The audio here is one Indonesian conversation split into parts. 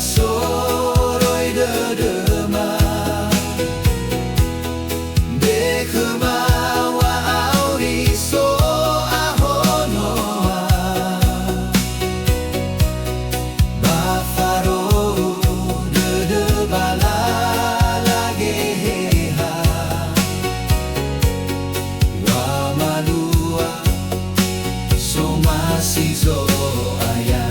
soroi dedema Dekema wa auriso ahonoa Bafaro dedebala lageha Wa malua somasizo aya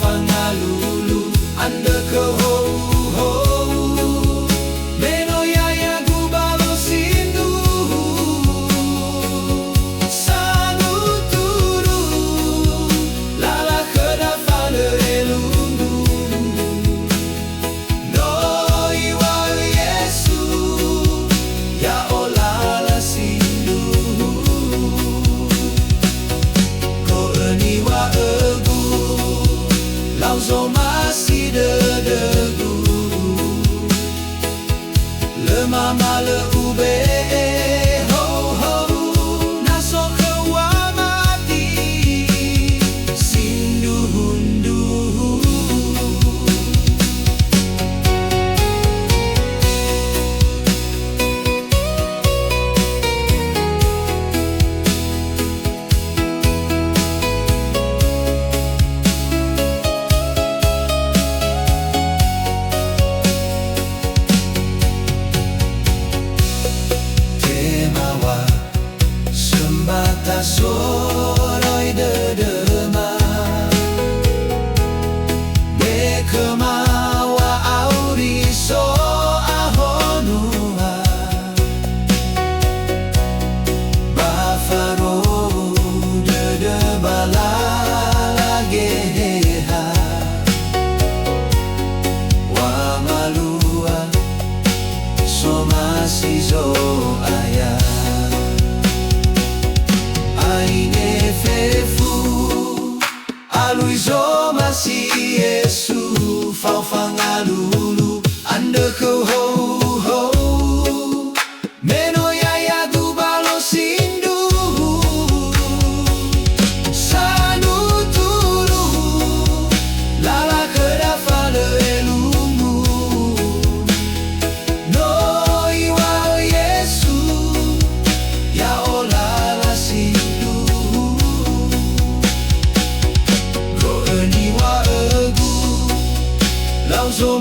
Fangalulu anda ke hou Meno yaya gubalo sindu Sanu turu Lala keda fale elundu No iwa Yesu Ya olala sindu Ko eniwa Lauzo masih dedegu Le mama le ube ho ho Naso kewa mati Sindu hundu Soroi dedema Dekema wa auriso ahonua Bafaro dedebala lageha Wa malua somasizo aya Aluizo masih Yesu Fau fangalulu anda ke hou hou Meno yaya gubalo sindu Sanu tulu Lala keda fale elungu No iwa Yesu Ya olala sindu Lauzo